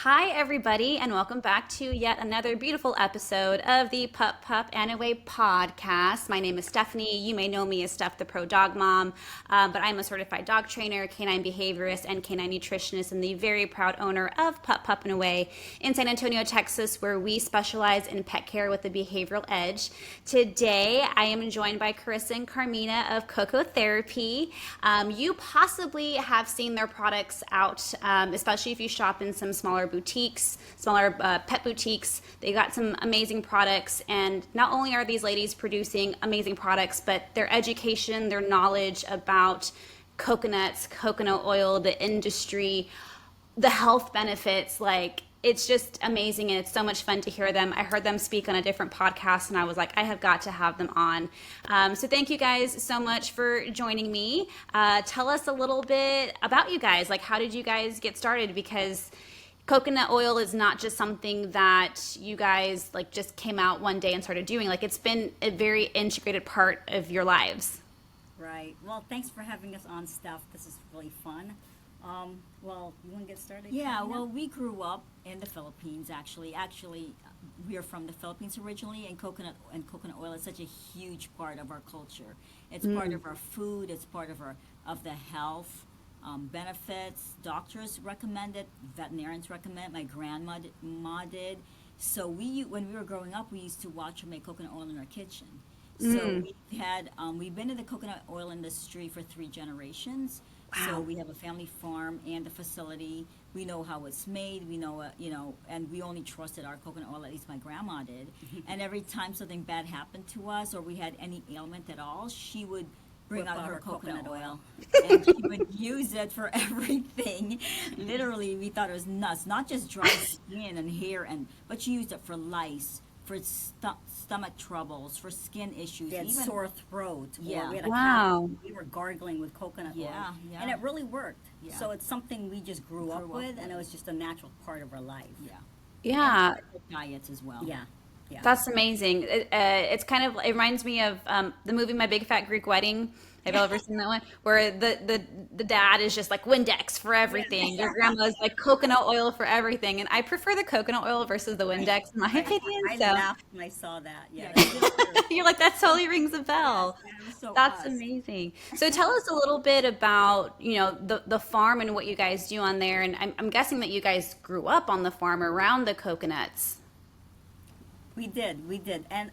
Hi, everybody, and welcome back to yet another beautiful episode of the Pup and Away podcast. My name is Stephanie. You may know me as Steph, the Pro Dog Mom, but I'm a certified dog trainer, canine behaviorist, and canine nutritionist, and the very proud owner of Pup and Away in San Antonio, Texas, where we specialize in pet care with a behavioral edge. Today, I am joined by Carisa and Carmina of CocoTherapy. You possibly have seen their products out, especially if you shop in some smaller pet boutiques. They got some amazing products, and not only are these ladies producing amazing products, but their education, their knowledge about coconuts, coconut oil, the industry, the health benefits, like it's just amazing, and it's so much fun to hear them. I heard them speak on a different podcast, and I was like, I have got to have them on. So thank you guys so much for joining me. Tell us a little bit about you guys. Like, how did you guys get started? Because coconut oil is not just something that you guys like just came out one day and started doing. Like, it's been a very integrated part of your lives. Right. Well, thanks for having us on, Steph. This is really fun. Well, you want to get started? Yeah, Karina? well, we grew up in the Philippines, actually. We are from the Philippines originally, and coconut oil is such a huge part of our culture. It's part of our food. It's part of the health benefits. Doctors recommend it. Veterinarians recommend it. My grandma did. So when we were growing up, we used to watch her make coconut oil in our kitchen. So we've been in the coconut oil industry for 3 generations. Wow. So we have a family farm and a facility. We know how it's made. We know, and we only trusted our coconut oil. At least my grandma did. And every time something bad happened to us, or we had any ailment at all, she would bring Whip out out her her coconut coconut oil, and she would use it for everything. Literally, we thought it was nuts. Not just dry skin and hair, but she used it for lice, for stomach troubles, for skin issues, We had even sore throat. Or Yeah. we had a Wow. cat. We were gargling with coconut oil. Yeah, yeah. And it really worked. Yeah. So it's something we just grew up Grew up with, with. and it was just a natural part of our life. yeah, Yeah, diets as well. Yeah. Yeah. that's amazing. It's kind of, it reminds me of the movie My Big Fat Greek Wedding. Have you ever seen that one? Where the dad is just like Windex for everything. Your grandma's like coconut oil for everything. And I prefer the coconut oil versus the Windex, in my opinion. I So laughed when I saw that. Yeah. Yeah, it is true. you're like, that totally rings a bell. That was so That's us. amazing. So tell us a little bit about, the farm and what you guys do on there. And I'm guessing that you guys grew up on the farm around the coconuts. We did, and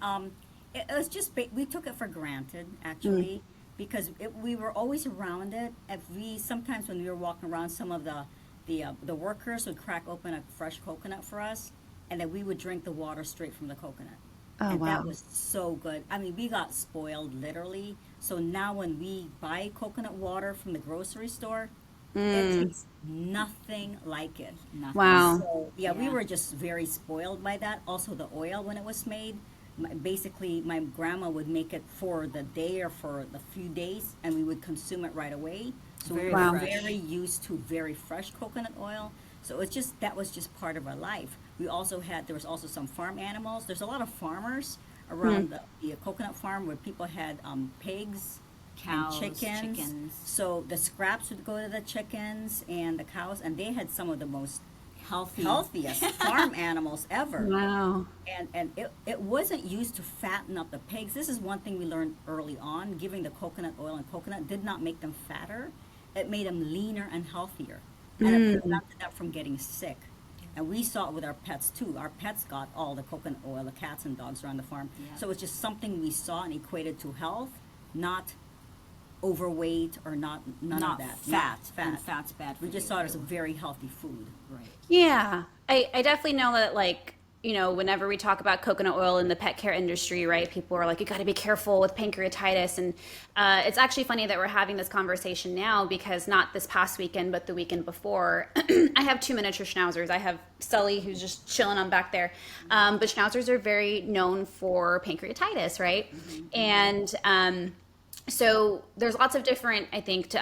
it was just we took it for granted actually, because we were always around it. And sometimes when we were walking around, some of the workers would crack open a fresh coconut for us, and then we would drink the water straight from the coconut. Oh, And wow. that was so good. I mean, we got spoiled literally. So now when we buy coconut water from the grocery store, it tastes nothing like it. Nothing. Wow. So, yeah, we Yeah. were just very spoiled by that. Also, the oil when it was made, basically, my grandma would make it for the day or for the few days, and we would consume it right away. So we Very were Wow. fresh. very used to very fresh coconut oil. So that was just part of our life. There was also some farm animals. There's a lot of farmers around the coconut farm where people had pigs, Cows, and chickens. So the scraps would go to the chickens and the cows, and they had some of the most healthiest farm animals ever. Wow. And it wasn't used to fatten up the pigs. This is one thing we learned early on. Giving the coconut oil and coconut did not make them fatter. It made them leaner and healthier. And it prevented them from getting sick. And we saw it with our pets too. Our pets got all the coconut oil, the cats and dogs around the farm. Yeah. So it's just something we saw and equated to health, not overweight or none Not of that. fat. Not And fat's bad for We just you. saw it as a very healthy food. Right. Yeah. I definitely know that, like, whenever we talk about coconut oil in the pet care industry, right, people are like, you got to be careful with pancreatitis. And it's actually funny that we're having this conversation now, because not this past weekend, but the weekend before, I have 2 miniature schnauzers. I have Sully, who's just chilling on back there. But schnauzers are very known for pancreatitis, right? And so there's lots of different, I think,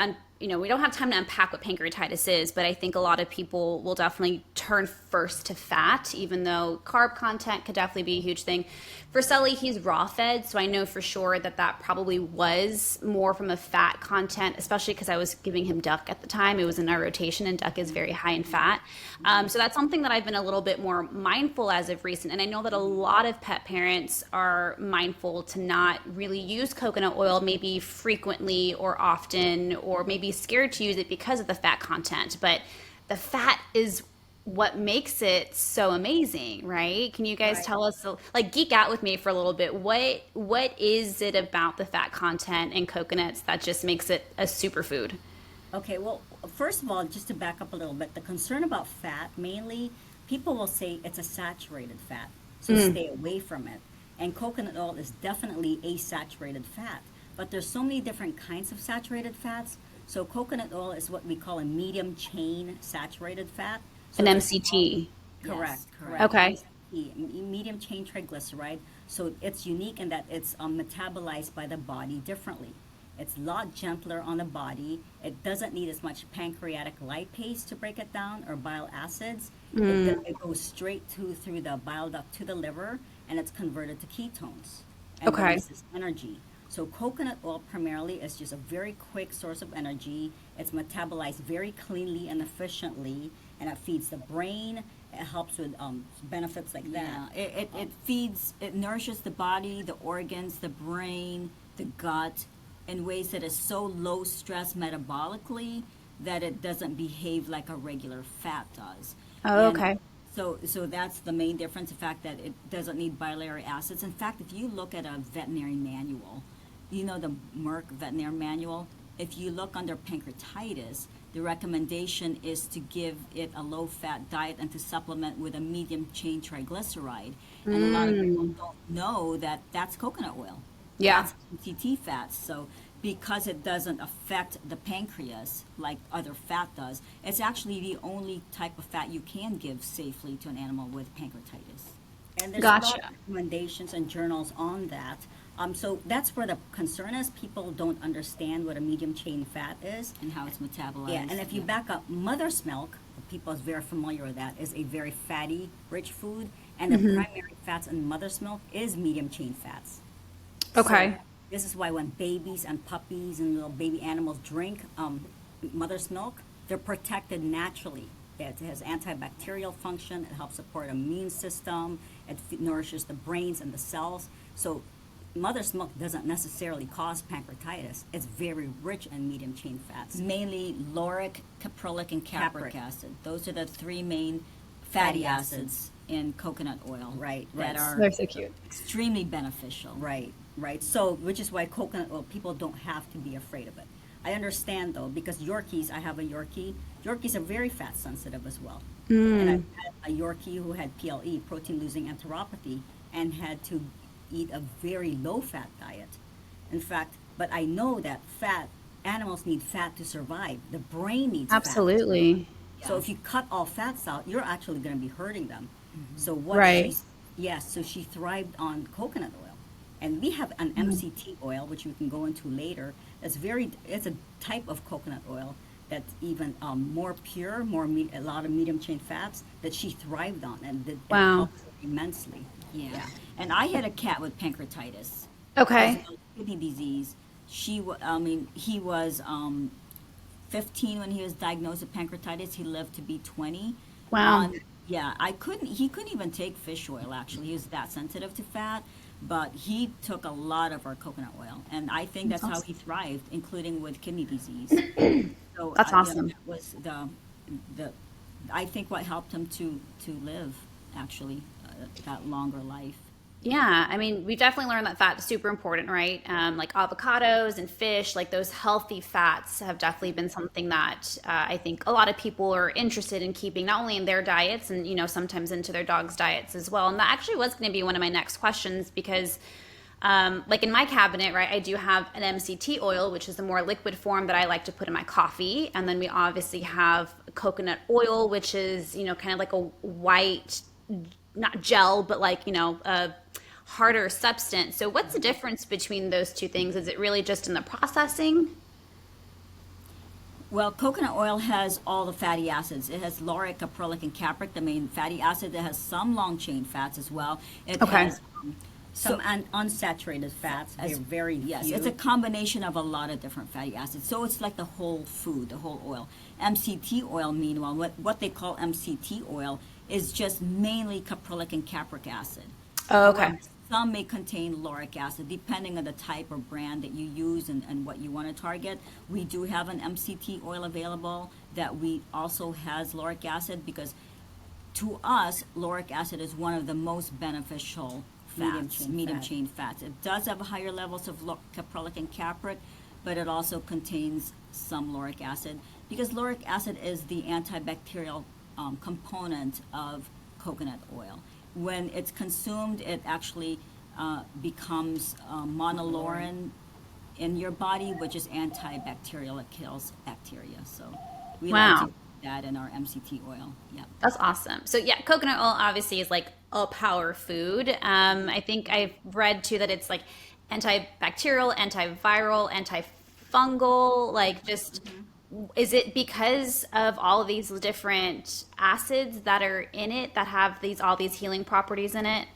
we don't have time to unpack what pancreatitis is, but I think a lot of people will definitely turn first to fat, even though carb content could definitely be a huge thing. For Sully, he's raw fed, so I know for sure that probably was more from a fat content, especially because I was giving him duck at the time. It was in our rotation, and duck is very high in fat. So that's something that I've been a little bit more mindful as of recent. And I know that a lot of pet parents are mindful to not really use coconut oil maybe frequently or often, or maybe scared to use it because of the fat content. But the fat is what makes it so amazing, right? Can you guys tell us, like, geek out with me for a little bit? What is it about the fat content in coconuts that just makes it a superfood? Okay, well, first of all, just to back up a little bit, the concern about fat, mainly, people will say it's a saturated fat, so stay away from it. And coconut oil is definitely a saturated fat. But there's so many different kinds of saturated fats. So coconut oil is what we call a medium chain saturated fat. So An MCT. Correct, Yes, correct. Okay. Medium chain triglyceride. So it's unique in that it's metabolized by the body differently. It's a lot gentler on the body. It doesn't need as much pancreatic lipase to break it down, or bile acids. It goes straight through the bile duct to the liver, and it's converted to ketones and Okay. releases energy. So coconut oil primarily is just a very quick source of energy. It's metabolized very cleanly and efficiently, and it feeds the brain. It helps with benefits like Yeah, that. it nourishes the body, the organs, the brain, the gut in ways that is so low stress metabolically that it doesn't behave like a regular fat does. Oh, And okay. so that's the main difference, the fact that it doesn't need biliary acids. In fact, if you look at a veterinary manual, the Merck veterinary manual, if you look under pancreatitis, the recommendation is to give it a low-fat diet and to supplement with a medium-chain triglyceride. And a lot of people don't know that that's coconut oil. Yeah. That's MCT fats. So because it doesn't affect the pancreas like other fat does, it's actually the only type of fat you can give safely to an animal with pancreatitis. And there's a Gotcha. lot of recommendations and journals on that. So that's where the concern is. People don't understand what a medium chain fat is. And how it's metabolized. Yeah, and if you back up, mother's milk, people is very familiar with that, is a very fatty, rich food, and the primary fats in mother's milk is medium chain fats. Okay. So this is why when babies and puppies and little baby animals drink mother's milk, they're protected naturally. It has antibacterial function. It helps support immune system. It nourishes the brains and the cells. So mother's milk doesn't necessarily cause pancreatitis. It's very rich in medium chain fats. Mainly lauric, caprylic, and capric Capric. acid. Those are the three main Fatty fatty acids in coconut oil. Right, That right. are They're so cute. extremely beneficial. Right, right. So, which is why coconut oil, people don't have to be afraid of it. I understand though, because Yorkies, I have a Yorkie. Yorkies are very fat sensitive as well. And I've had a Yorkie who had PLE, protein losing enteropathy, and had to eat a very low fat diet. In fact, but I know that animals need fat to survive. The brain needs fat. Absolutely. So if you cut all fats out, you're actually going to be hurting them. So what Right. so she thrived on coconut oil. And we have an MCT oil, which we can go into later. It's a type of coconut oil that's even more pure, a lot of medium chain fats that she thrived on, and it Wow. helped her immensely. Yeah. And I had a cat with pancreatitis. Okay. Kidney disease. He was 15 when he was diagnosed with pancreatitis. He lived to be 20. Wow. Yeah, he couldn't even take fish oil, actually. He was that sensitive to fat, but he took a lot of our coconut oil. And I think that's how he thrived, including with kidney disease. So That's awesome. That was I think what helped him to live, actually, that longer life. Yeah, I mean, we've definitely learned that fat is super important, right? Like avocados and fish, like those healthy fats have definitely been something that I think a lot of people are interested in keeping, not only in their diets and, sometimes into their dogs' diets as well. And that actually was going to be one of my next questions because, like in my cabinet, right, I do have an MCT oil, which is the more liquid form that I like to put in my coffee. And then we obviously have coconut oil, which is, kind of like a white, not gel, but like, a harder substance. So what's the difference between those two things? Is it really just in the processing? Well, coconut oil has all the fatty acids. It has lauric, caprylic, and capric, the main fatty acid. It has some long chain fats as well. It Okay. has Some unsaturated fats. They're very yes, few. it's a combination of a lot of different fatty acids. So it's like the whole food, the whole oil. MCT oil, meanwhile, what they call MCT oil is just mainly caprylic and capric acid. Oh, okay. However, some may contain lauric acid, depending on the type or brand that you use and what you want to target. We do have an MCT oil available that we also has lauric acid, because to us, lauric acid is one of the most beneficial fats, medium chain fats. It does have higher levels of caprylic and capric, but it also contains some lauric acid, because lauric acid is the antibacterial component of coconut oil. When it's consumed, it actually becomes monolaurin in your body, which is antibacterial. It kills bacteria. So we like Wow. to do that in our MCT oil. Yeah. That's awesome. So yeah, coconut oil obviously is like a power food. I think I've read too that it's like antibacterial, antiviral, antifungal, like just is it because of all of these different acids that are in it that have these all these healing properties in it?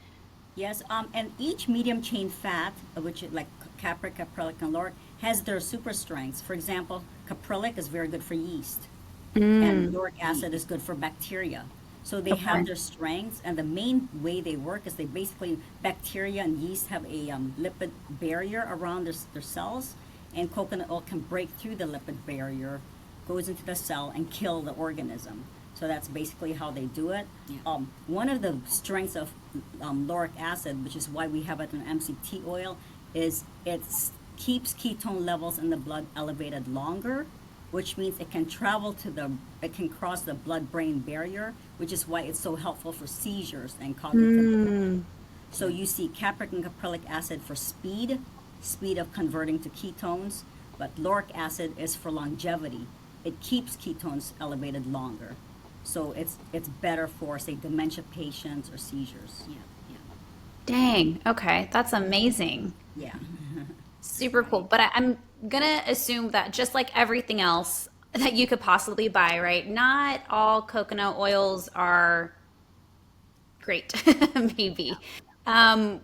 Yes, and each medium chain fat, which is like capric, caprylic, and lauric, has their super strengths. For example, caprylic is very good for yeast, and lauric acid is good for bacteria. So they have Okay. their strengths, and the main way they work is they basically, bacteria and yeast have a lipid barrier around their cells, and coconut oil can break through the lipid barrier, goes into the cell, and kill the organism. So that's basically how they do it. Yeah. One of the strengths of lauric acid, which is why we have it in MCT oil, is it keeps ketone levels in the blood elevated longer, which means it can it can cross the blood-brain barrier, which is why it's so helpful for seizures and cognitive. So you see capric and caprylic acid for speed of converting to ketones, but lauric acid is for longevity. It keeps ketones elevated longer. So it's better for, say, dementia patients or seizures. Yeah. Yeah. Dang. Okay, that's amazing. Yeah. Super cool. But I'm gonna assume that just like everything else that you could possibly buy, right? Not all coconut oils are great, maybe. Or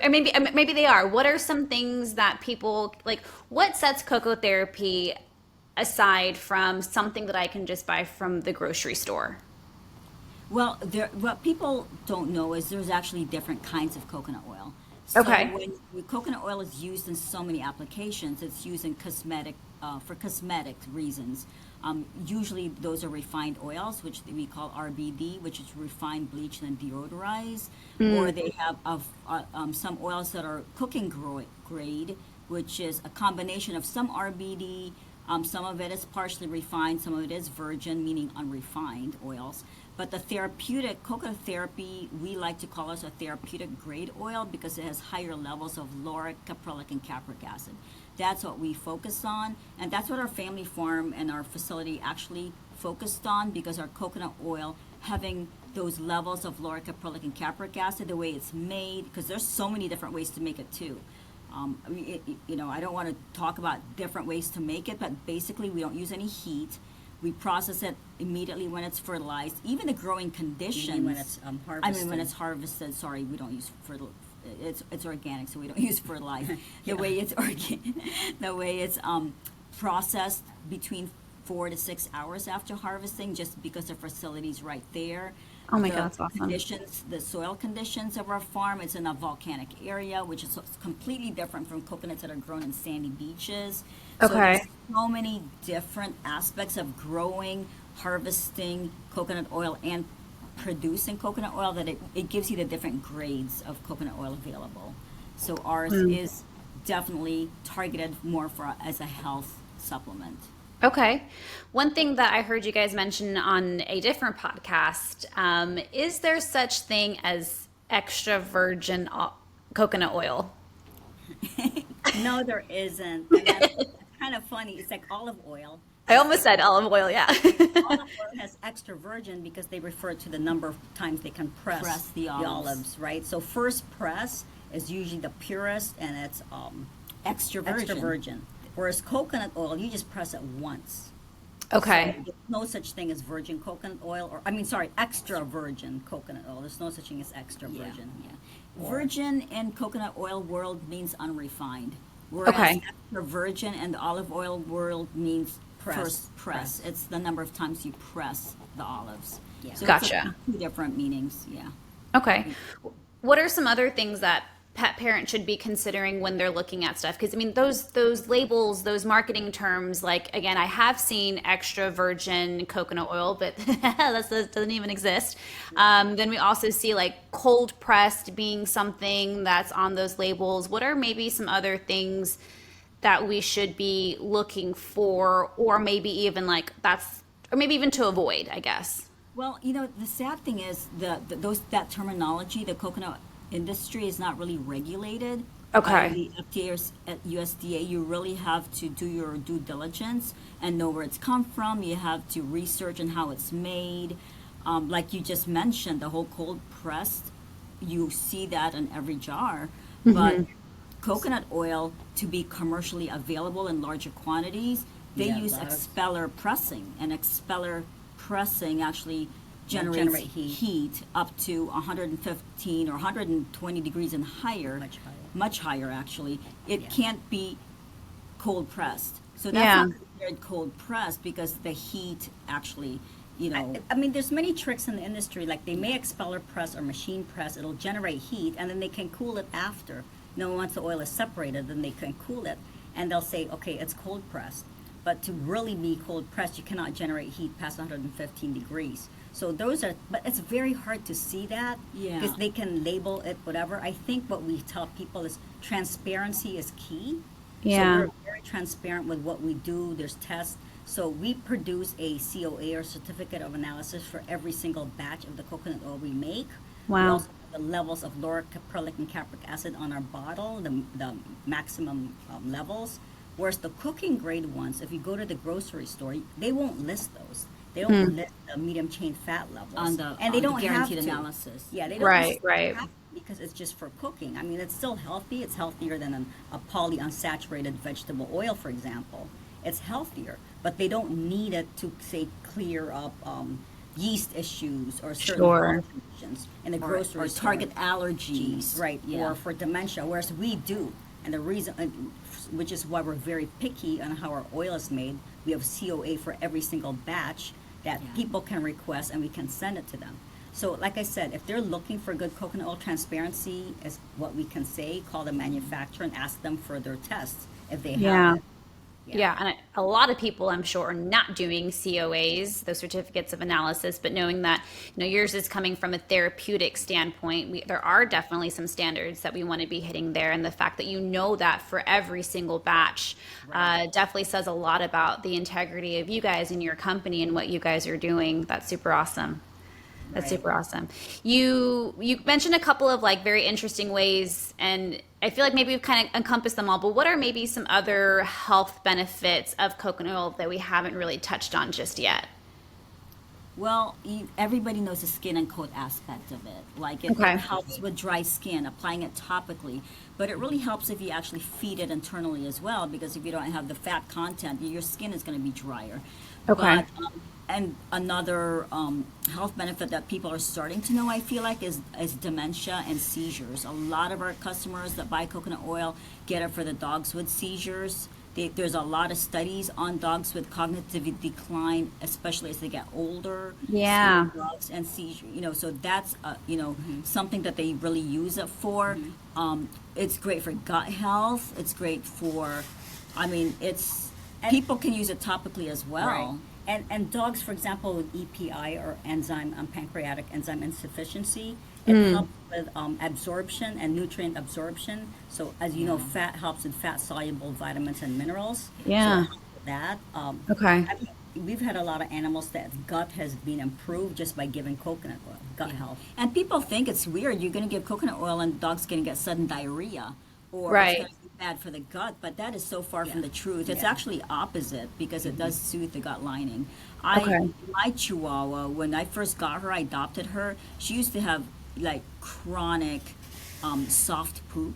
maybe they are. What are some things that people like? What sets CocoTherapy aside from something that I can just buy from the grocery store? Well, what people don't know is there's actually different kinds of coconut oil. So Okay. when coconut oil is used in so many applications, it's used in for cosmetic reasons. Usually those are refined oils, which we call RBD, which is refined, bleached, and deodorized. Or they have some oils that are cooking grade, which is a combination of some RBD. Some of it is partially refined, some of it is virgin, meaning unrefined oils. But the therapeutic, CocoTherapy, we like to call it a therapeutic grade oil because it has higher levels of lauric, caprylic, and capric acid. That's what we focus on, and that's what our family farm and our facility actually focused on, because our coconut oil having those levels of lauric, caprylic, and capric acid, the way it's made, because there's so many different ways to make it too. I don't want to talk about different ways to make it, but basically we don't use any heat. We process it immediately when it's fertilized. Even the growing conditions. When it's harvested. When it's harvested. Sorry, we don't use fertilizer. It's organic, so we don't use fertilizer. The way it's the way it's processed between 4 to 6 hours after harvesting, just because the facility's right there. Oh my The God, that's awesome. Conditions, the soil conditions of our farm, it's in a volcanic area, which is completely different from coconuts that are grown in sandy beaches. So Okay. there's so many different aspects of growing, harvesting coconut oil, and producing coconut oil that it gives you the different grades of coconut oil available. So ours is definitely targeted more for as a health supplement. Okay. One thing that I heard you guys mention on a different podcast, is there such thing as extra virgin coconut oil? No, there isn't. And that's kind of funny. It's like olive oil. I almost said olive oil, yeah. Olive oil has extra virgin because they refer to the number of times they can press The olives. right? So first press is usually the purest, and it's Extra virgin. extra virgin. Whereas coconut oil, you just press it once. Okay. So there's no such thing as virgin coconut oil, or I mean, sorry, extra virgin coconut oil. There's no such thing as extra Yeah, virgin. yeah. Virgin in coconut oil world means unrefined, whereas Okay. extra virgin in the olive oil world means Press. first press. It's the number of times you press the olives. Yeah. So Gotcha. it's two different meanings. Yeah. Okay. What are some other things that pet parents should be considering when they're looking at stuff? Because I mean, those labels, those marketing terms, like again, I have seen extra virgin coconut oil, but that doesn't even exist. Then we also see like cold pressed being something that's on those labels. What are maybe some other things that we should be looking for, or maybe even like that's, or maybe even to avoid, I guess. Well, the sad thing is that terminology, the coconut industry, is not really regulated by Okay. the FDA or at USDA. You really have to do your due diligence and know where it's come from. You have to research on how it's made. Like you just mentioned, the whole cold pressed, you see that in every jar. But coconut oil, to be commercially available in larger quantities, they Yeah, use lot of- expeller pressing, and expeller pressing actually generates generate heat. heat up to 115 or 120 degrees and higher. Much higher. Actually. It Yeah. can't be cold pressed. So that's Yeah. not considered cold pressed because the heat actually, I mean, there's many tricks in the industry. Like they may expeller press or machine press. It'll generate heat, and then they can cool it after. Once the oil is separated, then they can cool it, and they'll say, okay, it's cold pressed. But to really be cold pressed, you cannot generate heat past 115 degrees. So those are, but it's very hard to see that Yeah. because they can label it whatever. I think what we tell people is transparency is key. Yeah. So we're very transparent with what we do. There's tests. So we produce a COA or certificate of analysis for every single batch of the coconut oil we make. We Wow. also have the levels of lauric, caprylic, and capric acid on our bottle, the maximum levels. Whereas the cooking grade ones, if you go to the grocery store, they won't list those. They don't list the medium chain fat levels. on the and they on the don't guaranteed have to. analysis. Yeah, they don't Right, necessarily right. have to because it's just for cooking. I mean, it's still healthy. It's healthier than a polyunsaturated vegetable oil, for example. It's healthier, but they don't need it to, say, clear up yeast issues or certain Sure. health conditions in the Or, grocery or store. target allergies. Right, Yeah. or for dementia, whereas we do. And the reason, which is why we're very picky on how our oil is made, we have COA for every single batch that Yeah. people can request and we can send it to them. So, like I said, if they're looking for good coconut oil, transparency is what we can say. Call the manufacturer and ask them for their tests if they Yeah. have it. Yeah, and a lot of people, I'm sure, are not doing COAs, those certificates of analysis, but knowing that yours is coming from a therapeutic standpoint, there are definitely some standards that we want to be hitting there, and the fact that you know that for every single batch definitely says a lot about the integrity of you guys and your company and what you guys are doing. That's super awesome. That's Right. super awesome. You mentioned a couple of like very interesting ways, and I feel like maybe we've kind of encompassed them all. But what are maybe some other health benefits of coconut oil that we haven't really touched on just yet? Well, everybody knows the skin and coat aspect of it. Like it Okay. helps with dry skin, applying it topically. But it really helps if you actually feed it internally as well, because if you don't have the fat content, your skin is going to be drier. Okay. But, and another health benefit that people are starting to know, I feel like, is dementia and seizures. A lot of our customers that buy coconut oil get it for the dogs with seizures. There's a lot of studies on dogs with cognitive decline, especially as they get older. Yeah. Sleep dogs and seizure. So that's something that they really use it for. It's great for gut health. It's great for, people can use it topically as well. Right. And dogs, for example, with EPI or pancreatic enzyme insufficiency, it helps with absorption and nutrient absorption. So as you know, fat helps with fat soluble vitamins and minerals. Yeah. So it helps with that. Okay. I mean, we've had a lot of animals that gut has been improved just by giving coconut oil, gut health. And people think it's weird. You're going to give coconut oil and the dog's going to get sudden diarrhea. Or Right. it's going to be bad for the gut, but that is so far from Yeah. the truth. It's Yeah. actually opposite because it does soothe the gut lining. Okay. My Chihuahua, when I first got her, I adopted her. She used to have like chronic soft poop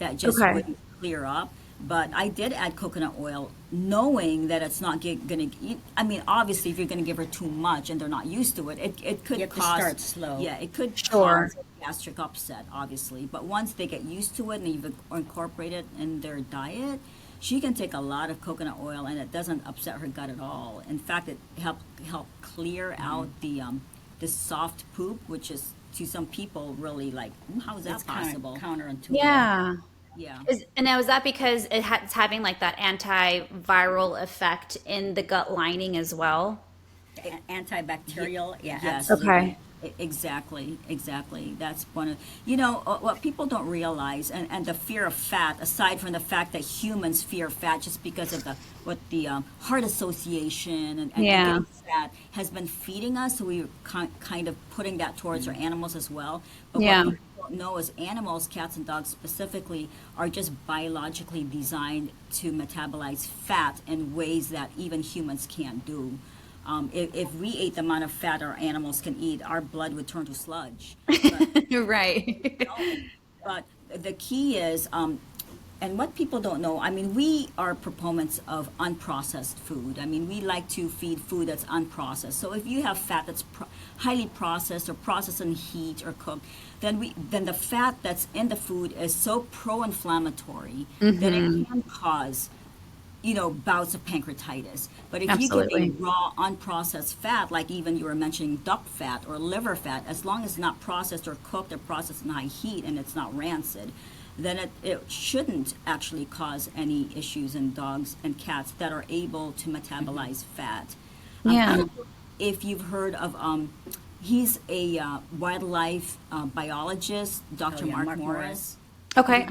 that just Okay. wouldn't clear up. But I did add coconut oil, knowing that it's not going to. I mean, obviously, if you're going to give her too much and they're not used to it, it could You have to cause. start slow. Yeah, it could Sure. cause a gastric upset, obviously. But once they get used to it and you've incorporated it in their diet, she can take a lot of coconut oil and it doesn't upset her gut at all. In fact, it help clear out the soft poop, which is to some people really like, how is that It's kind possible? of counterintuitive. Yeah. Yeah. And now is that because it's having like that antiviral effect in the gut lining as well? Antibacterial, yeah, Yes. absolutely. Okay. Exactly. That's one of, what people don't realize, and the fear of fat, aside from the fact that humans fear fat just because of the Heart Association and Yeah. getting fat has been feeding us, so we're kind of putting that towards our animals as well. But Yeah. what people don't know is animals, cats and dogs specifically, are just biologically designed to metabolize fat in ways that even humans can't do. If we ate the amount of fat our animals can eat, our blood would turn to sludge. But, Right. but the key is, and what people don't know, I mean, we are proponents of unprocessed food. I mean, we like to feed food that's unprocessed. So if you have fat that's highly processed or processed in heat or cooked, then the fat that's in the food is so pro-inflammatory that it can cause bouts of pancreatitis. But if you get a Absolutely. raw, unprocessed fat, like even you were mentioning duck fat or liver fat, as long as it's not processed or cooked or processed in high heat and it's not rancid, then it shouldn't actually cause any issues in dogs and cats that are able to metabolize fat. I Yeah. don't know if you've heard of, he's a wildlife biologist, Dr. Oh, yeah, Mark Mark Morris. Okay.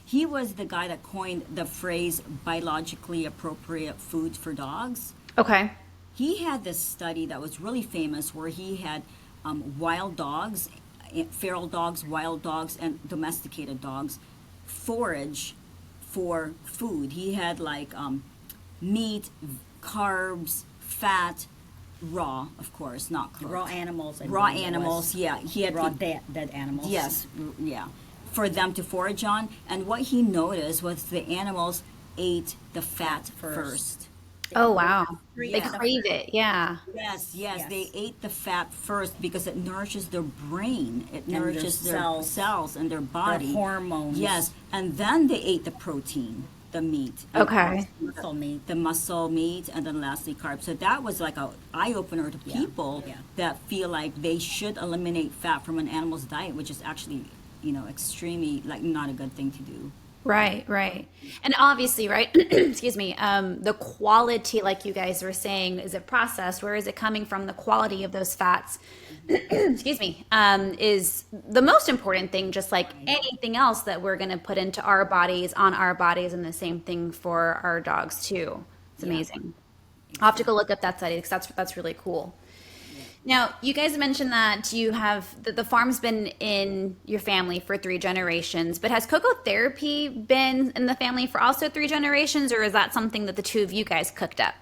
He was the guy that coined the phrase biologically appropriate food for dogs. Okay. He had this study that was really famous where he had wild dogs, feral dogs, wild dogs, and domesticated dogs forage for food. He had like meat, carbs, fat, raw, of course, not cooked. Raw animals. I Raw believe it animals, was. yeah. He had Raw dead animals. Yes, yeah. For them to forage on. And what he noticed was the animals ate the fat first. Oh, wow. They Yeah. crave it. Yeah. Yes, Yes. they ate the fat first because it nourishes their brain. It their nourishes their cells. cells and their body. Their hormones. Yes, and then they ate the protein, the meat. and Okay. Muscle meat. the muscle meat, and then lastly carbs. So that was like a eye opener to Yeah, people yeah. that feel like they should eliminate fat from an animal's diet, which is actually extremely like not a good thing to do. Right. And obviously, right, excuse me, the quality, like you guys were saying, is it processed? Where is it coming from? The quality of those fats, excuse me, is the most important thing, just like anything else that we're going to put into our bodies, on our bodies, and the same thing for our dogs, too. It's amazing. I'll have to go look up that study because that's really cool. Now, you guys mentioned that you have the farm's been in your family for 3 generations, but has CocoTherapy been in the family for also 3 generations, or is that something that the two of you guys cooked up?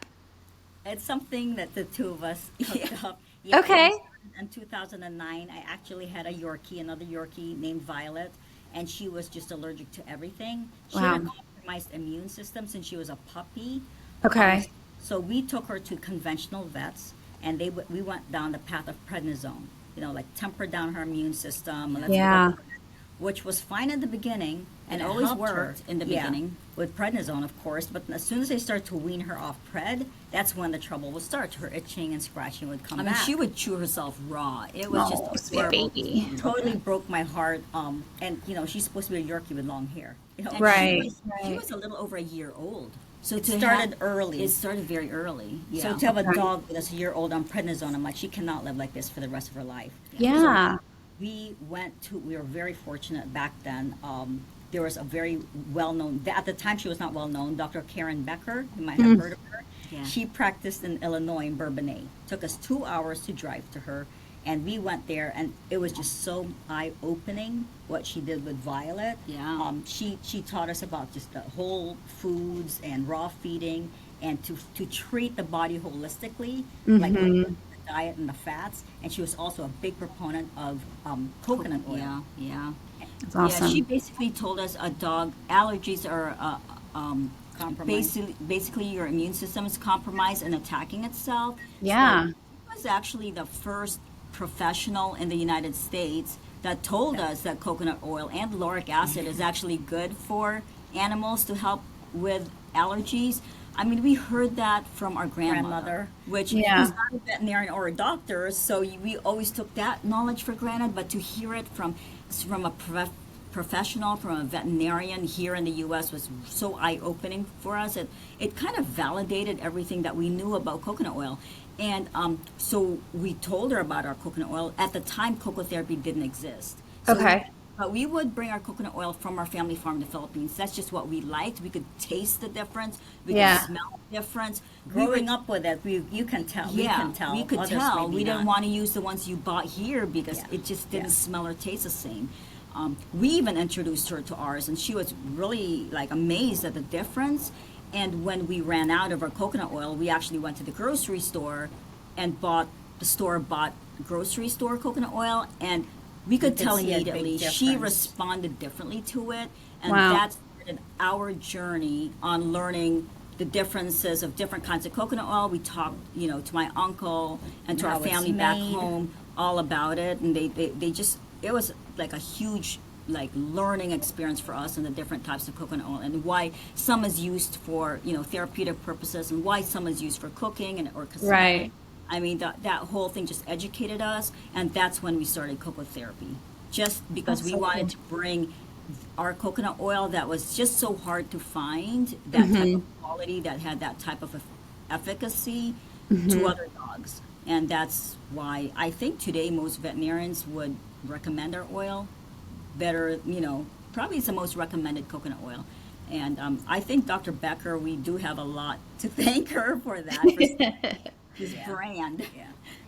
It's something that the two of us cooked Yeah. up. Okay. In 2009, I actually had another Yorkie named Violet, and she was just allergic to everything. She had a Wow. compromised immune system since she was a puppy. Okay. So we took her to conventional vets, and we went down the path of prednisone. Like temper down her immune system. Let's Yeah. give her- Which was fine in the beginning, and It it always helped her. worked in the Yeah, beginning. with prednisone, of course. But as soon as they started to wean her off pred, that's when the trouble would start. Her itching and scratching would come I mean, back. she would chew herself raw. It was Oh, just sweet horrible. baby. Totally broke my heart. And she's supposed to be a Yorkie with long hair. And Right. She was a little over a year old. So It to started have- early. It started very early. Yeah. So to have a Okay. dog that's a year old on prednisone, I'm like, she cannot live like this for the rest of her life. Yeah. We were very fortunate back then. There was a very well-known, at the time she was not well-known, Dr. Karen Becker, you might have heard of her. Yeah. She practiced in Illinois, in Bourbonnais. Took us 2 hours to drive to her, and we went there, and it was just so eye-opening what she did with Violet. Yeah. She taught us about just the whole foods and raw feeding, and to treat the body holistically, like the diet and the fats. And she was also a big proponent of coconut oil. Yeah. That's Yeah, she awesome. basically told us a dog allergies are Compromise. basically your immune system is compromised and attacking itself. So Yeah. she was actually the first professional in the United States that told us that coconut oil and lauric acid is actually good for animals to help with allergies. I mean, we heard that from our grandmother, Grandmother. which Yeah. is not a veterinarian or a doctor, so we always took that knowledge for granted. But to hear it from a professional, from a veterinarian here in the U.S. was so eye-opening for us. It kind of validated everything that we knew about coconut oil. And so we told her about our coconut oil. At the time, CocoTherapy didn't exist. So Okay. but we would bring our coconut oil from our family farm in the Philippines. That's just what we liked. We could taste the difference. We Yeah. could smell the difference. Growing up with it, you can tell. We Yeah, can tell. we could Others tell. maybe We didn't not. want to use the ones you bought here because Yeah. it just didn't Yeah. smell or taste the same. We even introduced her to ours, and she was really like amazed at the difference. And when we ran out of our coconut oil, we actually went to the grocery store and bought grocery store coconut oil, and we could could tell see a big immediately she difference. responded differently to it, and Wow. that started our journey on learning the differences of different kinds of coconut oil. We talked, to my uncle and to How our it's family back made. home all about it, and they just, it was like a huge like learning experience for us and the different types of coconut oil and why some is used for therapeutic purposes and why some is used for cooking and or cosmetic. Right. I mean that whole thing just educated us, and that's when we started CocoTherapy, just because That's we so wanted cool. to bring our coconut oil that was just so hard to find, that type of quality, that had that type of efficacy to other dogs. And that's why I think today most veterinarians would recommend our oil better, probably it's the most recommended coconut oil. And I think Dr. Becker, we do have a lot to thank her for that, for this brand. Yeah.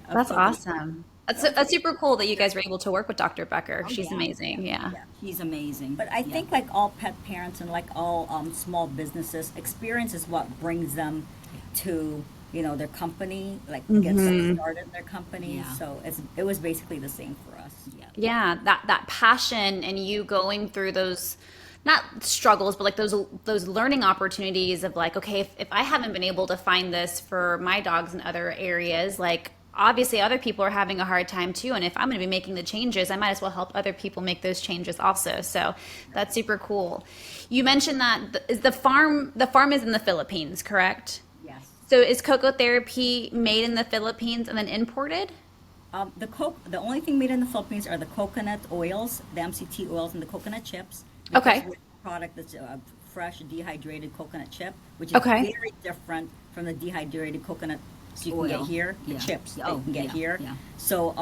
of That's coconut. awesome. That's super cool that you guys were able to work with Dr. Becker. Oh, She's yeah. amazing. Yeah. Yeah. She's amazing. But I Yeah. think like all pet parents and like all small businesses, experience is what brings them to their company, like gets them started in their company. Yeah. So it was basically the same for us. Yeah. Yeah, that passion and you going through those not struggles, but like those learning opportunities of like, okay, if I haven't been able to find this for my dogs in other areas, like obviously other people are having a hard time too. And if I'm going to be making the changes, I might as well help other people make those changes also. So that's super cool. You mentioned that the farm is in the Philippines, correct? Yes. So is CocoTherapy made in the Philippines and then imported? The only thing made in the Philippines are the coconut oils, the MCT oils, and the coconut chips. Okay. Because we're a product that's a fresh dehydrated coconut chip, which is Okay. very different from the dehydrated coconut you can Oil. get here, the Yeah. chips that Oh, you can get yeah, here. yeah. So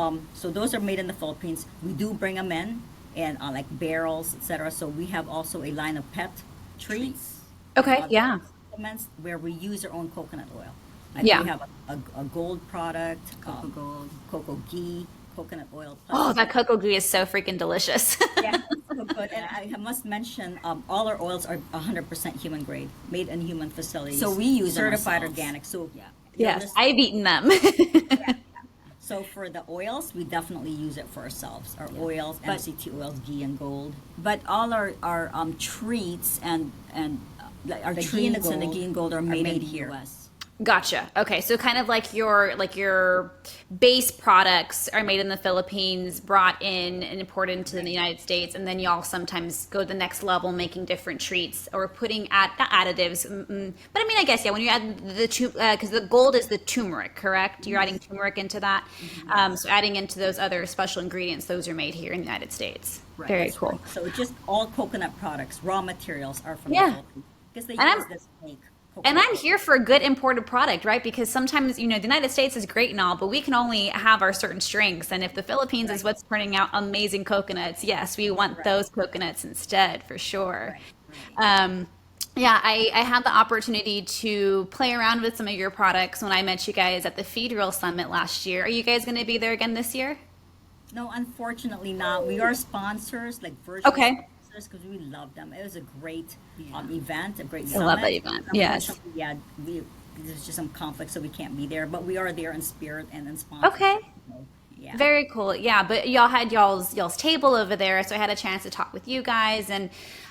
those are made in the Philippines. We do bring them in, and like barrels, etc. So we have also a line of pet treats. Okay, uh, yeah. Supplements where we use our own coconut oil. Like Yeah. we have a gold product, Coco Gold. cocoa ghee, coconut oil. Oh, that cocoa ghee is so freaking delicious. Yeah, so good. And I must mention, all our oils are 100% human grade, made in human facilities. So we use them certified ourselves. organic. So Yeah. Yes, I've eaten them. So for the oils, we definitely use it for ourselves. Our Yeah. oils, But- MCT oils, ghee and gold. But all our treats and like our The ghee and the treats and the gold ghee and gold are are made in made the here. U.S. Gotcha. Okay, so kind of like your base products are made in the Philippines, brought in and imported into the United States, and then y'all sometimes go to the next level, making different treats or putting not additives. But I mean, I guess yeah. When you add because the gold is the turmeric, correct? You're adding turmeric into that. So adding into those other special ingredients, those are made here in the United States. Right. Very That's cool. So just all coconut products, raw materials are from Yeah. the Philippines. Because they And use I'm- this fake And coconut I'm oil. here for a good imported product, right? Because sometimes, the United States is great and all, but we can only have our certain strengths. And if the Philippines is what's turning out amazing coconuts, yes, we want those coconuts instead, for sure. Yeah, I had the opportunity to play around with some of your products when I met you guys at the Feed Real Summit last year. Are you guys going to be there again this year? No, unfortunately not. We are sponsors, like virtual Okay. sponsors, because we love them. It was a great event, a great I summit. love that event. Yes. Unfortunately, yeah, there's just some conflict, so we can't be there. But we are there in spirit and in sponsor. Okay. So, Yeah. Very cool. Yeah, but y'all had y'all's table over there, so I had a chance to talk with you guys. And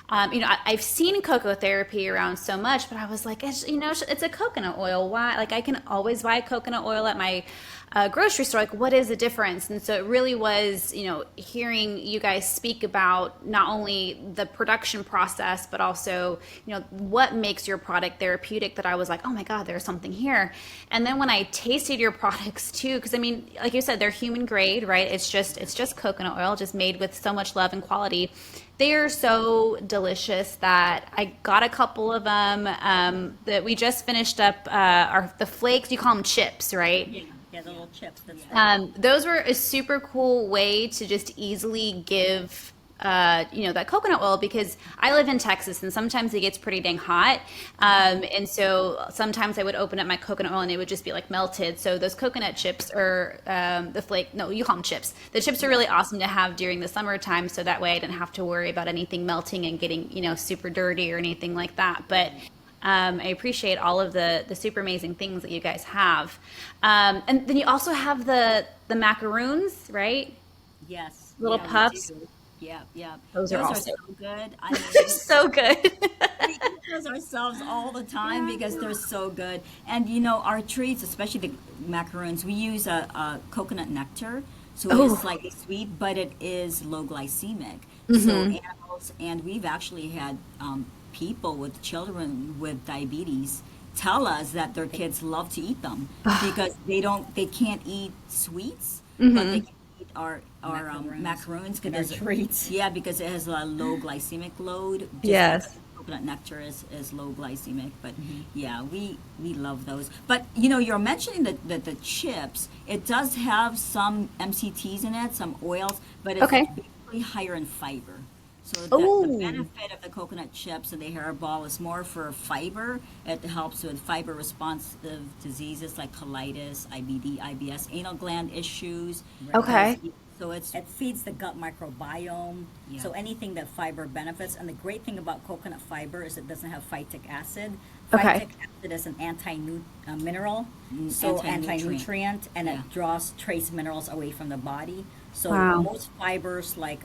I've seen CocoTherapy around so much, but I was like, it's a coconut oil. Why? Like, I can always buy coconut oil at my grocery store. Like, what is the difference? And so it really was, hearing you guys speak about not only the production process, but also, what makes your product therapeutic, that I was like, oh my God, there's something here. And then when I tasted your products too, because I mean, like you said, they're human grade, right? It's just coconut oil, just made with so much love and quality. They are so delicious that I got a couple of them. That we just finished up the flakes. You call them chips, right? Yeah. Yeah, the little chips. That's right. Those were a super cool way to just easily give, that coconut oil, because I live in Texas and sometimes it gets pretty dang hot. And so sometimes I would open up my coconut oil and it would just be like melted. So those coconut chips or the flake, no, you call them chips. The chips are really awesome to have during the summertime. So that way I didn't have to worry about anything melting and getting, super dirty or anything like that. But I appreciate all of the super amazing things that you guys have. And then you also have the macaroons, right? Yes. Little Yeah, we puffs. do. Yeah, yeah. Those are Those are awesome. so good. I They're mean, so good. we eat those ourselves all the time because they're so good. And our treats, especially the macaroons, we use a coconut nectar. So it Oh. is slightly sweet, but it is low glycemic. So animals, and we've actually had people with children with diabetes tell us that their kids love to eat them because they can't eat sweets, but they can eat our macaroons And our because treats. yeah, because it has a low glycemic load. Just Yes. like coconut nectar is low glycemic, but yeah, we love those. But you're mentioning the chips. It does have some MCTs in it, some oils, but it's Okay. basically higher in fiber. So the Oh. benefit of the coconut chips and the hairball is more for fiber. It helps with fiber responsive diseases like colitis, IBD, IBS, anal gland issues. Okay. So it's It feeds the gut microbiome. Yeah. So anything that fiber benefits. And the great thing about coconut fiber is it doesn't have phytic acid. Okay. Phytic acid is an mineral, so anti-nutrient. anti-nutrient, and Yeah. it draws trace minerals away from the body. So Wow. most fibers like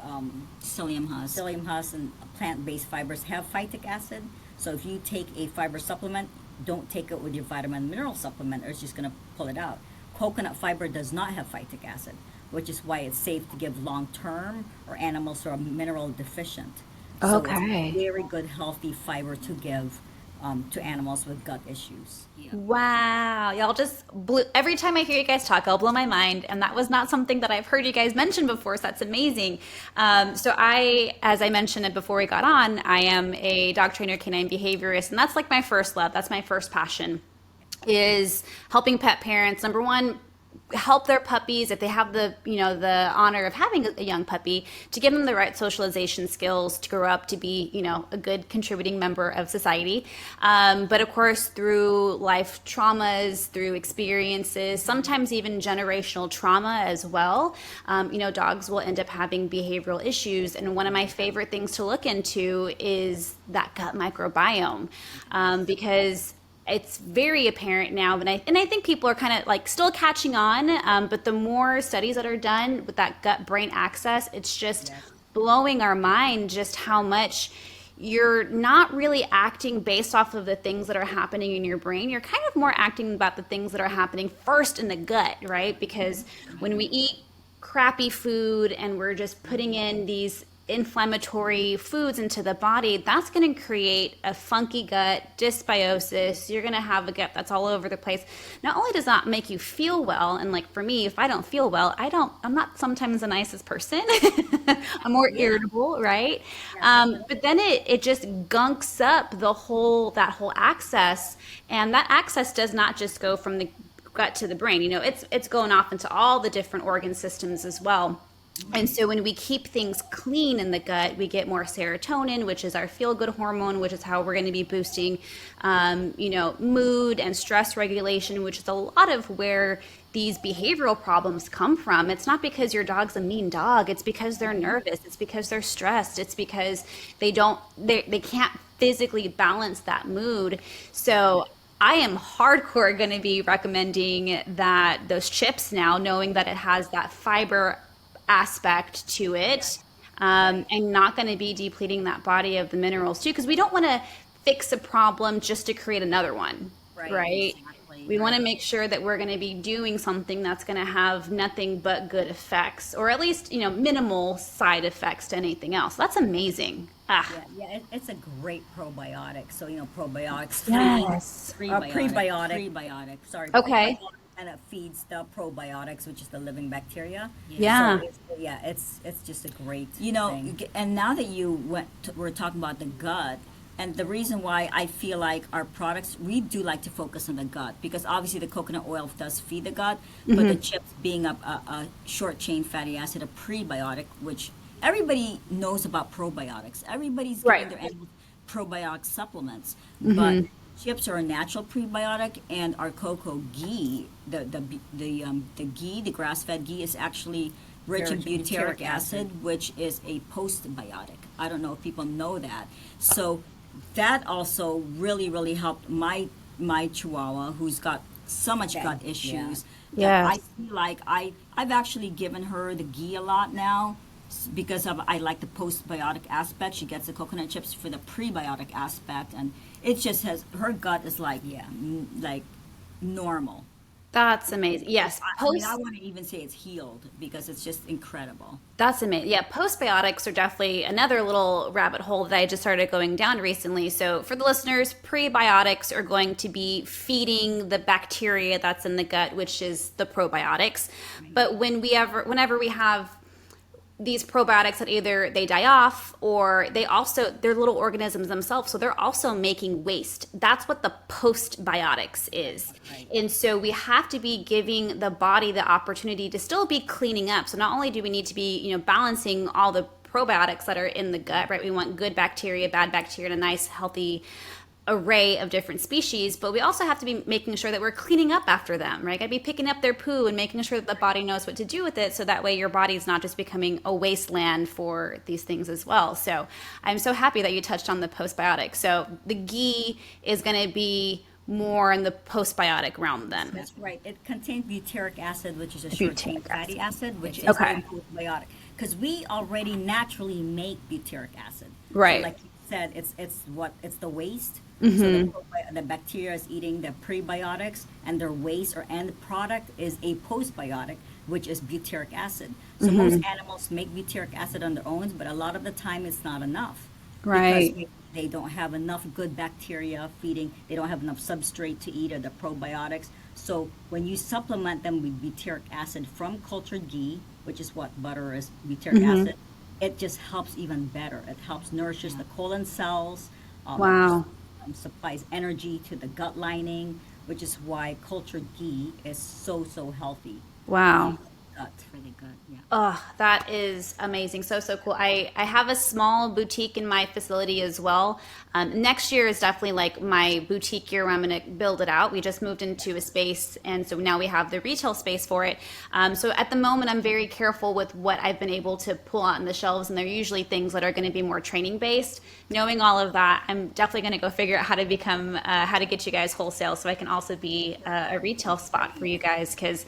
psyllium husk. psyllium husk and plant-based fibers have phytic acid. So if you take a fiber supplement, don't take it with your vitamin and mineral supplement, or it's just going to pull it out. Coconut fiber does not have phytic acid, which is why it's safe to give long-term or animals who are mineral deficient. So Okay. it's a very good, healthy fiber to give to animals with gut issues. Yeah. Wow, y'all just blew, every time I hear you guys talk, I'll blow my mind. And that was not something that I've heard you guys mention before, so that's amazing. So as I mentioned it before we got on, I am a dog trainer, canine behaviorist, and that's like my first love. That's my first passion, is helping pet parents. Number one, help their puppies, if they have the honor of having a young puppy, to give them the right socialization skills to grow up to be a good contributing member of society. But of course, through life traumas, through experiences, sometimes even generational trauma as well, dogs will end up having behavioral issues. And one of my favorite things to look into is that gut microbiome, because it's very apparent now, and I think people are kind of like still catching on. But the more studies that are done with that gut-brain axis, it's just blowing our mind just how much you're not really acting based off of the things that are happening in your brain. You're kind of more acting about the things that are happening first in the gut, right? Because when we eat crappy food and we're just putting in these inflammatory foods into the body, that's going to create a funky gut, dysbiosis. You're going to have a gut that's all over the place. Not only does that make you feel well, and like for me, if I don't feel well, I'm not sometimes the nicest person. I'm more irritable, right? But then it just gunks up that whole access, and that access does not just go from the gut to the brain. It's going off into all the different organ systems as well. And so when we keep things clean in the gut, we get more serotonin, which is our feel-good hormone, which is how we're going to be boosting, mood and stress regulation, which is a lot of where these behavioral problems come from. It's not because your dog's a mean dog. It's because they're nervous. It's because they're stressed. It's because they can't physically balance that mood. So I am hardcore going to be recommending that those chips now, knowing that it has that fiber aspect to it, Right. and not going to be depleting that body of the minerals too, because we don't want to fix a problem just to create another one, Right. right? Exactly. We want to Right. make sure that we're going to be doing something that's going to have nothing but good effects, or at least, minimal side effects to anything else. That's amazing. Ah, Yeah, yeah, it's a great probiotic. So, probiotics feed yes. prebiotic. Prebiotic. Sorry, Okay. prebiotic, and it feeds the probiotics, which is the living bacteria. So Yeah. it's just a great You know, thing. and now that we're talking about the gut, and the reason why I feel like our products, we do like to focus on the gut because obviously the coconut oil does feed the gut, but the chips being a short chain fatty acid, a prebiotic, which everybody knows about probiotics. Everybody's Right. giving their animals probiotic supplements, but chips are a natural prebiotic, and our cocoa ghee, the ghee, the grass-fed ghee, is actually rich in Very butyric acid, which is a postbiotic. I don't know if people know that. So that also really helped my Chihuahua, who's got so much Okay. gut issues. Yeah. That I Yes. feel like I've actually given her the ghee a lot now because I like the postbiotic aspect. She gets the coconut chips for the prebiotic aspect, and it just has her gut is like like normal. That's amazing. Yes. I mean, I want to even say it's healed because it's just incredible. That's amazing. Yeah, postbiotics are definitely another little rabbit hole that I just started going down recently. So, for the listeners, prebiotics are going to be feeding the bacteria that's in the gut, which is the probiotics. But whenever we have these probiotics that either they die off or they're little organisms themselves, so they're also making waste. That's what the postbiotics is. And so we have to be giving the body the opportunity to still be cleaning up. So not only do we need to be balancing all the probiotics that are in the gut, right? We want good bacteria, bad bacteria, and a nice healthy array of different species, but we also have to be making sure that we're cleaning up after them, right? Gotta be picking up their poo and making sure that the body knows what to do with it, so that way your body's not just becoming a wasteland for these things as well. So I'm so happy that you touched on the postbiotic. So the ghee is going to be more in the postbiotic realm then. That's right. It contains butyric acid, which is a short chain Butyric fatty acid, which is Okay. a probiotic. Because we already naturally make butyric acid. Right. So like you said, it's the waste. So the bacteria is eating the prebiotics, and their waste or end product is a postbiotic, which is butyric acid. So most animals make butyric acid on their own, but a lot of the time it's not enough. Right. Because they don't have enough good bacteria feeding, they don't have enough substrate to eat, or the probiotics. So when you supplement them with butyric acid from cultured ghee, which is what butter is, butyric acid, it just helps even better. It helps nourishes the colon cells. Wow. Supplies energy to the gut lining, which is why cultured ghee is so healthy. Wow. Gut. For the gut, yeah. Oh, that is amazing. So cool. I have a small boutique in my facility as well. Next year is definitely like my boutique year where I'm going to build it out. We just moved into a space, and so now we have the retail space for it. So at the moment, I'm very careful with what I've been able to pull out on the shelves, and they're usually things that are going to be more training based. Knowing all of that, I'm definitely going to go figure out how to get you guys wholesale, so I can also be a retail spot for you guys, because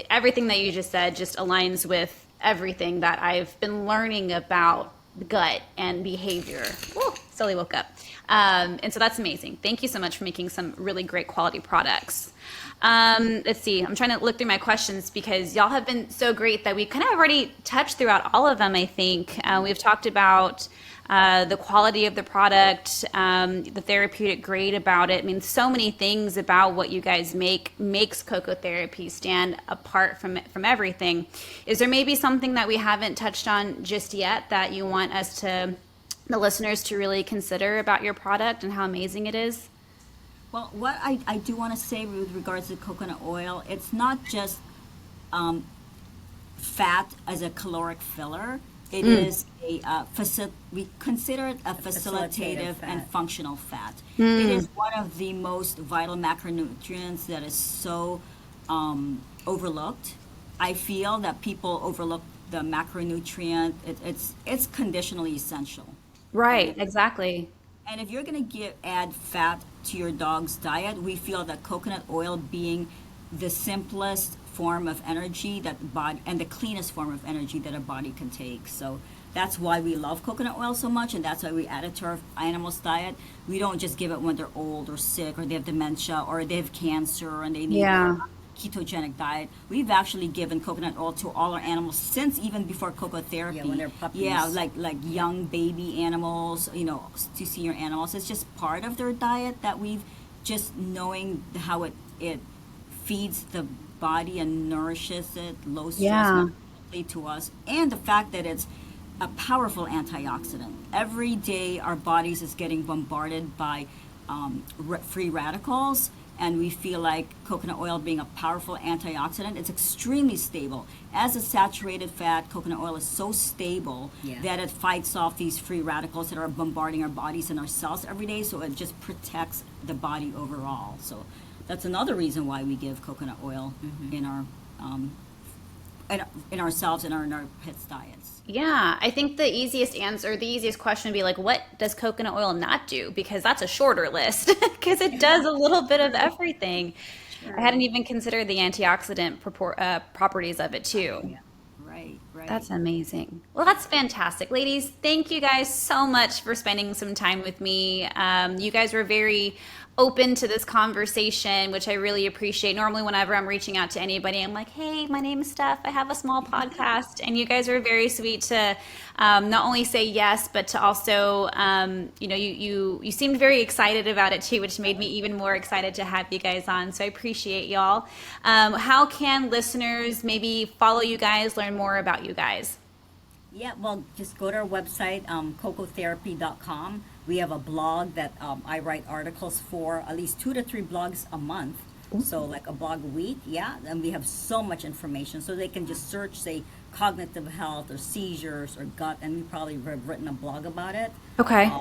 everything that you just said just aligns with everything that I've been learning about the gut and behavior. Woo, slowly woke up. And so that's amazing. Thank you so much for making some really great quality products. Let's see. I'm trying to look through my questions because y'all have been so great that we kind of already touched throughout all of them, I think. We've talked about the quality of the product, the therapeutic grade about it. I mean, so many things about what you guys makes CocoTherapy stand apart from everything. Is there maybe something that we haven't touched on just yet that you want the listeners to really consider about your product and how amazing it is? Well, what I do want to say with regards to coconut oil, it's not just fat as a caloric filler. It is we consider it a facilitative fat. and functional fat. It is one of the most vital macronutrients that is so overlooked. I feel that people overlook the macronutrient. It's conditionally essential. Right, exactly. And if you're going to add fat to your dog's diet, we feel that coconut oil being the simplest form of energy that the body and the cleanest form of energy that a body can take. So that's why we love coconut oil so much, and that's why we add it to our animals' diet. We don't just give it when they're old or sick or they have dementia or they have cancer and they need a ketogenic diet. We've actually given coconut oil to all our animals since even before CocoTherapy. Yeah, when they're puppies. Yeah, like young baby animals, to senior animals. It's just part of their diet that we've just knowing how it feeds the body and nourishes it, low stress to us, and the fact that it's a powerful antioxidant. Every day our bodies is getting bombarded by free radicals, and we feel like coconut oil being a powerful antioxidant, it's extremely stable. As a saturated fat, coconut oil is so stable that it fights off these free radicals that are bombarding our bodies and our cells every day, so it just protects the body overall. So that's another reason why we give coconut oil in our in ourselves and in our pets' diets. Yeah, I think the easiest question would be like, what does coconut oil not do? Because that's a shorter list, because it does a little bit of everything. Sure. I hadn't even considered the antioxidant properties of it too. Yeah. Right. That's amazing. Well, that's fantastic. Ladies, thank you guys so much for spending some time with me. You guys were very open to this conversation, which I really appreciate. Normally, whenever I'm reaching out to anybody, I'm like, hey, my name is Steph. I have a small podcast. And you guys are very sweet to not only say yes, but to also, you seemed very excited about it too, which made me even more excited to have you guys on. So I appreciate y'all. How can listeners maybe follow you guys, learn more about you guys? Yeah, well, just go to our website, CocoTherapy.com. We have a blog that I write articles for, at least 2 to 3 blogs a month. So like a blog a week, and we have so much information. So they can just search, say, cognitive health or seizures or gut, and we probably have written a blog about it. Okay.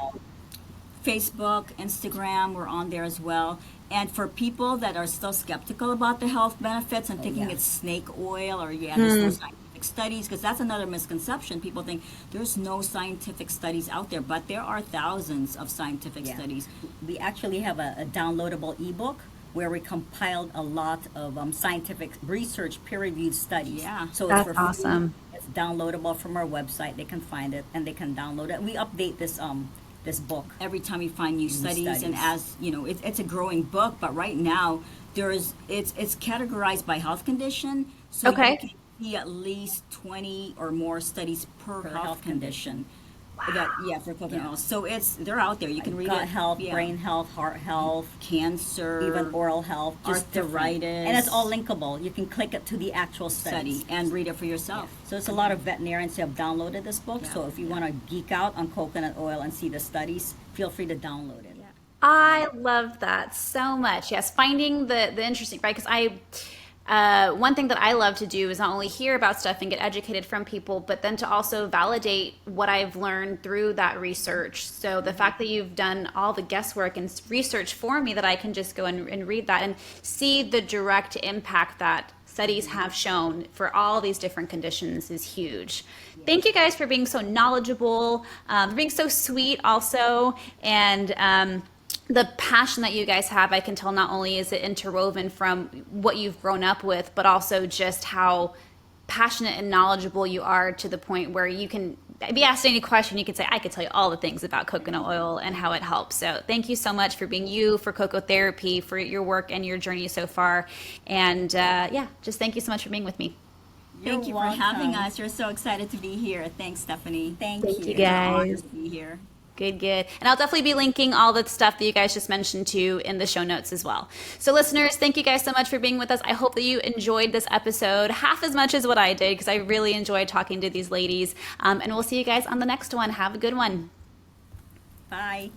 Facebook, Instagram, we're on there as well. And for people that are still skeptical about the health benefits and thinking it's snake oil or there's no scientific studies, because that's another misconception. People think there's no scientific studies out there, but there are thousands of scientific studies. We actually have a downloadable ebook where we compiled a lot of scientific research, peer-reviewed studies. Yeah. So that's it's for awesome. Free. It's downloadable from our website. They can find it and they can download it. We update this book every time we find new studies. And as you know, it's a growing book, but right now it's categorized by health condition. So you can see at least 20 or more studies per health condition. Wow. For coconut oil. So they're out there. You can read gut it. Health, brain health, heart health, cancer, even oral health, arthritis, and it's all linkable. You can click it to the actual study and read it for yourself. So it's a lot of veterinarians who have downloaded this book. So if you want to geek out on coconut oil and see the studies, feel free to download it. I love that so much. Yes, finding the interesting, right? Because one thing that I love to do is not only hear about stuff and get educated from people, but then to also validate what I've learned through that research. So the fact that you've done all the guesswork and research for me, that I can just go and read that and see the direct impact that studies have shown for all these different conditions is huge. Thank you guys for being so knowledgeable, being so sweet also, and the passion that you guys have. I can tell not only is it interwoven from what you've grown up with, but also just how passionate and knowledgeable you are, to the point where you can be asked any question, you can say, I could tell you all the things about coconut oil and how it helps. So thank you so much for being you, for CocoTherapy, for your work and your journey so far. And just thank you so much for being with me. Thank you for having us. We're so excited to be here. Thanks, Stephanie. Thank you guys. It's an honor to be here. Good. And I'll definitely be linking all the stuff that you guys just mentioned too in the show notes as well. So listeners, thank you guys so much for being with us. I hope that you enjoyed this episode half as much as what I did, because I really enjoyed talking to these ladies. And we'll see you guys on the next one. Have a good one. Bye.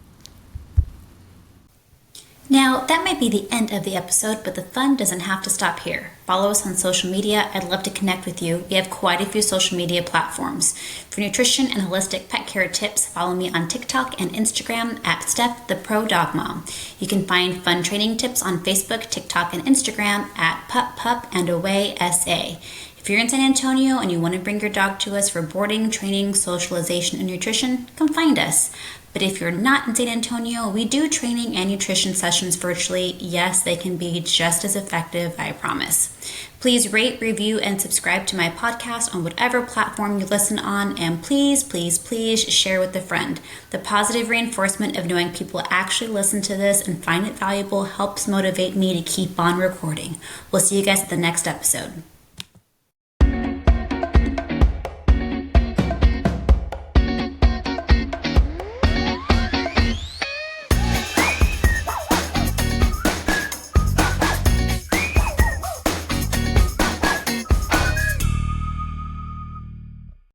Now, that might be the end of the episode, but the fun doesn't have to stop here. Follow us on social media. I'd love to connect with you. We have quite a few social media platforms. For nutrition and holistic pet care tips, follow me on TikTok and Instagram at Steph the Pro Dog Mom. You can find fun training tips on Facebook, TikTok, and Instagram at Pup Pup and Away SA. If you're in San Antonio and you want to bring your dog to us for boarding, training, socialization, and nutrition, come find us. But if you're not in San Antonio, we do training and nutrition sessions virtually. Yes, they can be just as effective, I promise. Please rate, review, and subscribe to my podcast on whatever platform you listen on. And please, please, please share with a friend. The positive reinforcement of knowing people actually listen to this and find it valuable helps motivate me to keep on recording. We'll see you guys at the next episode.